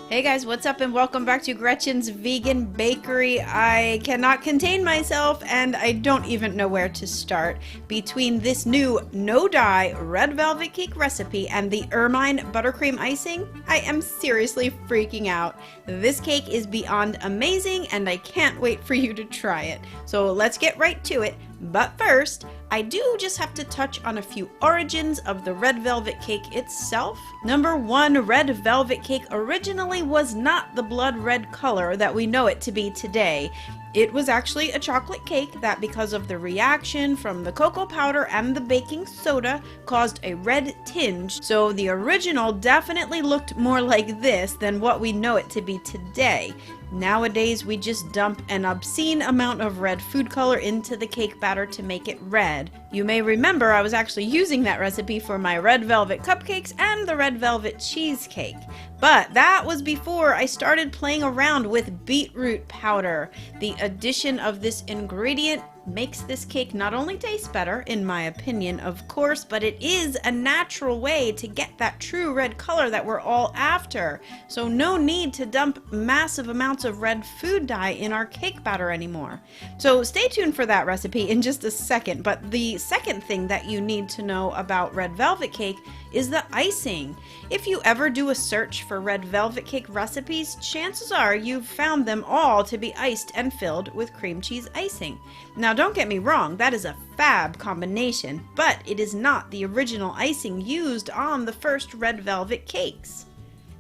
Hey guys, what's up and welcome back to Gretchen's Vegan Bakery. I cannot contain myself and I don't even know where to start. Between this new no-dye red velvet cake recipe and the Ermine buttercream icing, I am seriously freaking out. This cake is beyond amazing and I can't wait for you to try it. So let's get right to it. But first, I do just have to touch on a few origins of the red velvet cake itself. Number one, red velvet cake originally was not the blood red color that we know it to be today. It was actually a chocolate cake that, because of the reaction from the cocoa powder and the baking soda, caused a red tinge. So the original definitely looked more like this than what we know it to be today. Nowadays, we just dump an obscene amount of red food color into the cake batter to make it red. You may remember I was actually using that recipe for my red velvet cupcakes and the red velvet cheesecake. But that was before I started playing around with beetroot powder. The addition of this ingredient makes this cake not only taste better, in my opinion, of course, but it is a natural way to get that true red color that we're all after. So no need to dump massive amounts of red food dye in our cake batter anymore. So stay tuned for that recipe in just a second, but the second thing that you need to know about red velvet cake is the icing. If you ever do a search for red velvet cake recipes, chances are you've found them all to be iced and filled with cream cheese icing. Now don't get me wrong, that is a fab combination, but it is not the original icing used on the first red velvet cakes.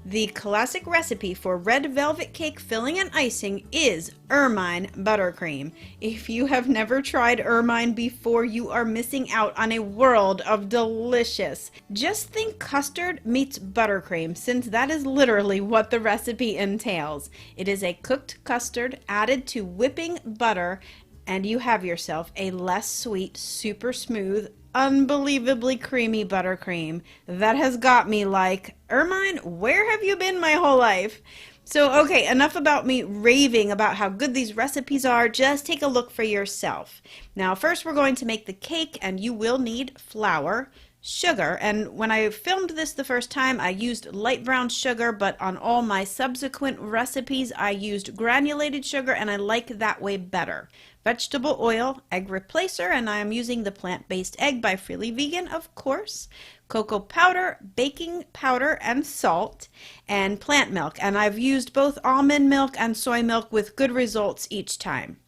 The classic recipe for red velvet cake filling and icing is Ermine buttercream. If you have never tried Ermine before, you are missing out on a world of delicious. Just think custard meets buttercream, since that is literally what the recipe entails. It is a cooked custard added to whipping butter, and you have yourself a less sweet, super smooth, unbelievably creamy buttercream that has got me like, Ermine, where have you been my whole life? So okay, enough about me raving about how good these recipes are. Just take a look for yourself. Now first we're going to make the cake, and you will need flour, sugar, and when I filmed this the first time I used light brown sugar, but on all my subsequent recipes I used granulated sugar, and I like that way better. Vegetable oil, egg replacer, and I am using the plant-based egg by Freely Vegan, of course, cocoa powder, baking powder, and salt, and plant milk, and I've used both almond milk and soy milk with good results each time.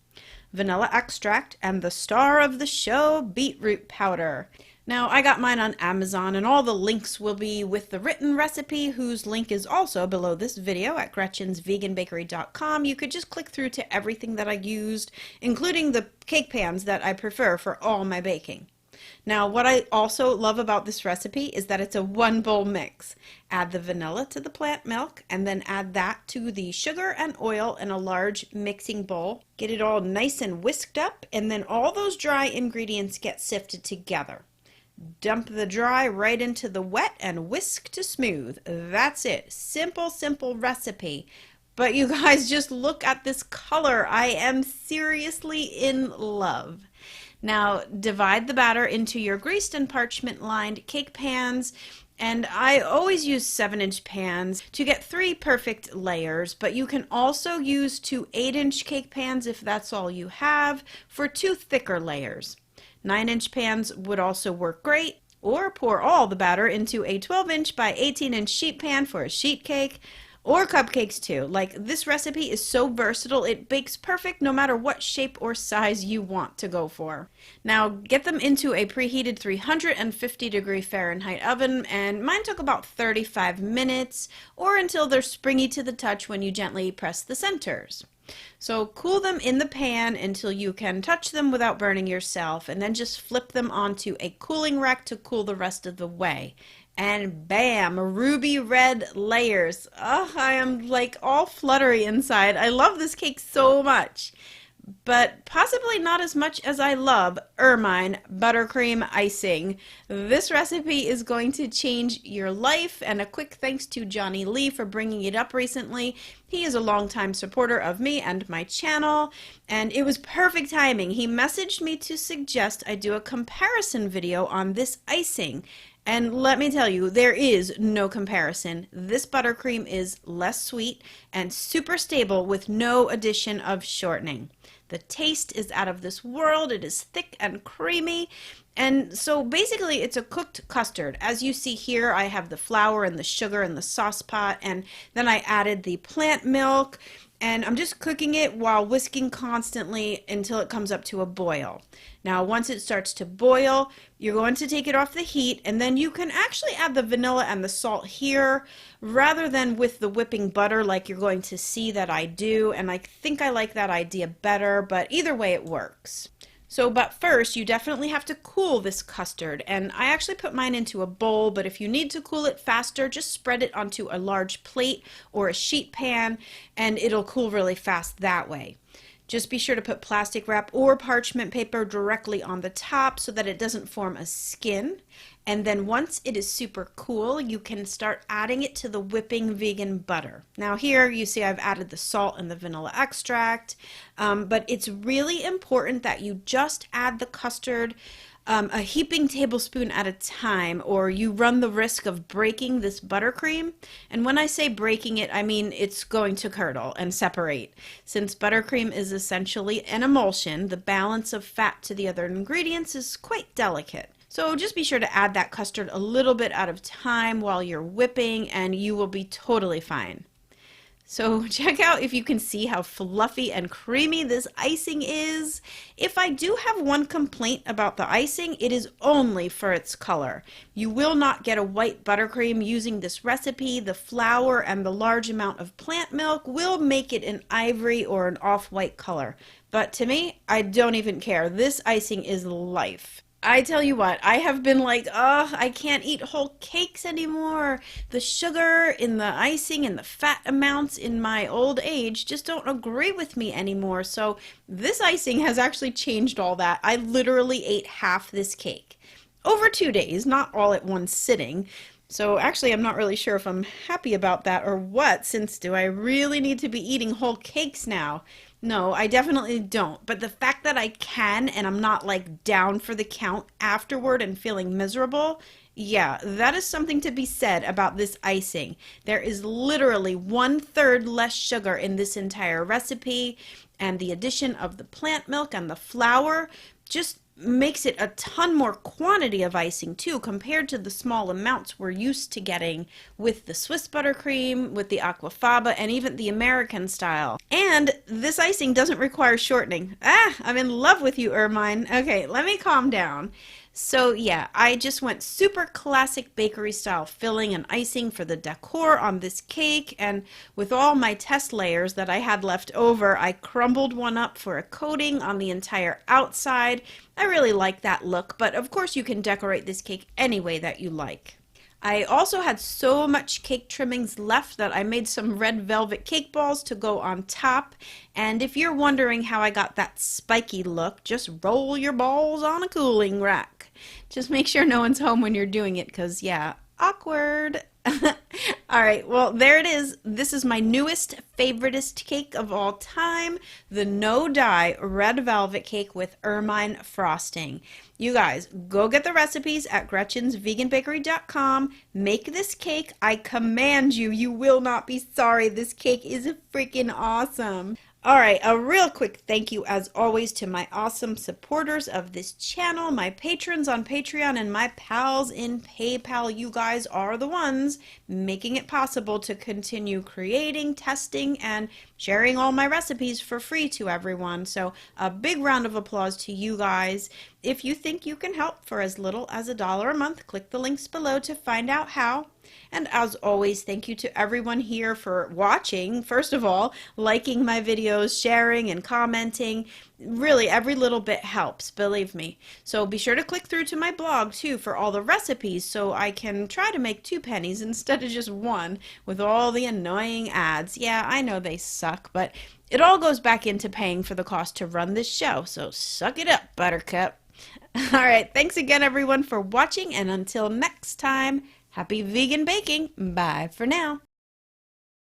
Vanilla extract, and the star of the show, beetroot powder. Now, I got mine on Amazon, and all the links will be with the written recipe, whose link is also below this video at gretchensveganbakery.com. You could just click through to everything that I used, including the cake pans that I prefer for all my baking. Now, what I also love about this recipe is that it's a one bowl mix. Add the vanilla to the plant milk, and then add that to the sugar and oil in a large mixing bowl. Get it all nice and whisked up, and then all those dry ingredients get sifted together. Dump the dry right into the wet and whisk to smooth. That's it. Simple, simple recipe. But you guys, just look at this color. I am seriously in love. Now, divide the batter into your greased and parchment-lined cake pans. And I always use 7-inch pans to get 3 perfect layers, but you can also use 2 8-inch cake pans if that's all you have for 2 thicker layers. 9-inch pans would also work great, or pour all the batter into a 12-inch by 18-inch sheet pan for a sheet cake, or cupcakes too. Like, this recipe is so versatile, it bakes perfect no matter what shape or size you want to go for. Now, get them into a preheated 350-degree Fahrenheit oven, and mine took about 35 minutes, or until they're springy to the touch when you gently press the centers. So cool them in the pan until you can touch them without burning yourself, and then just flip them onto a cooling rack to cool the rest of the way. And bam, ruby red layers. Oh, I am like all fluttery inside. I love this cake so much. But possibly not as much as I love Ermine buttercream icing. This recipe is going to change your life, and a quick thanks to Johnny Lee for bringing it up recently. He is a longtime supporter of me and my channel, and it was perfect timing. He messaged me to suggest I do a comparison video on this icing, And let me tell you, there is no comparison. This buttercream is less sweet and super stable with no addition of shortening. The taste is out of this world. It is thick and creamy. And so basically it's a cooked custard. As you see here, I have the flour and the sugar in the sauce pot, and then I added the plant milk, and I'm just cooking it while whisking constantly until it comes up to a boil. Now, once it starts to boil, you're going to take it off the heat, and then you can actually add the vanilla and the salt here rather than with the whipping butter like you're going to see that I do, and I think I like that idea better, but either way it works. But first, you definitely have to cool this custard, and I actually put mine into a bowl, but if you need to cool it faster, just spread it onto a large plate or a sheet pan, and it'll cool really fast that way. Just be sure to put plastic wrap or parchment paper directly on the top so that it doesn't form a skin. And then once it is super cool, you can start adding it to the whipping vegan butter. Now here you see I've added the salt and the vanilla extract, but it's really important that you just add the custard a heaping tablespoon at a time, or you run the risk of breaking this buttercream. And when I say breaking it, I mean it's going to curdle and separate. Since buttercream is essentially an emulsion, the balance of fat to the other ingredients is quite delicate. So just be sure to add that custard a little bit at a time while you're whipping, and you will be totally fine. So check out if you can see how fluffy and creamy this icing is. If I do have one complaint about the icing, it is only for its color. You will not get a white buttercream using this recipe. The flour and the large amount of plant milk will make it an ivory or an off-white color. But to me, I don't even care. This icing is life. I tell you what, I have been like, I can't eat whole cakes anymore. The sugar in the icing and the fat amounts in my old age just don't agree with me anymore. So this icing has actually changed all that. I literally ate half this cake over 2 days, not all at one sitting. So actually, I'm not really sure if I'm happy about that or what, since do I really need to be eating whole cakes now? No, I definitely don't. But the fact that I can and I'm not like down for the count afterward and feeling miserable, yeah, that is something to be said about this icing. There is literally 1/3 less sugar in this entire recipe, and the addition of the plant milk and the flour just makes it a ton more quantity of icing too, compared to the small amounts we're used to getting with the Swiss buttercream, with the aquafaba, and even the American style. And this icing doesn't require shortening. I'm in love with you, Ermine. Okay, let me calm down. So yeah, I just went super classic bakery style filling and icing for the decor on this cake, and with all my test layers that I had left over, I crumbled one up for a coating on the entire outside. I really like that look, but of course you can decorate this cake any way that you like. I also had so much cake trimmings left that I made some red velvet cake balls to go on top. And if you're wondering how I got that spiky look, just roll your balls on a cooling rack. Just make sure no one's home when you're doing it, because yeah, awkward. Alright, well there it is. This is my newest, favoritist cake of all time, the no-dye red velvet cake with ermine frosting. You guys, go get the recipes at GretchensVeganBakery.com. Make this cake. I command you. You will not be sorry. This cake is freaking awesome. Alright, a real quick thank you as always to my awesome supporters of this channel, my patrons on Patreon, and my pals in PayPal. You guys are the ones making it possible to continue creating, testing, and sharing all my recipes for free to everyone. So a big round of applause to you guys. If you think you can help for as little as $1 a month, click the links below to find out how. And as always, thank you to everyone here for watching. First of all, liking my videos, sharing, and commenting. Really, every little bit helps, believe me. So be sure to click through to my blog, too, for all the recipes so I can try to make 2 pennies instead of just 1 with all the annoying ads. Yeah, I know they suck, but it all goes back into paying for the cost to run this show. So suck it up, Buttercup. Alright, thanks again, everyone, for watching, and until next time, happy vegan baking. Bye for now.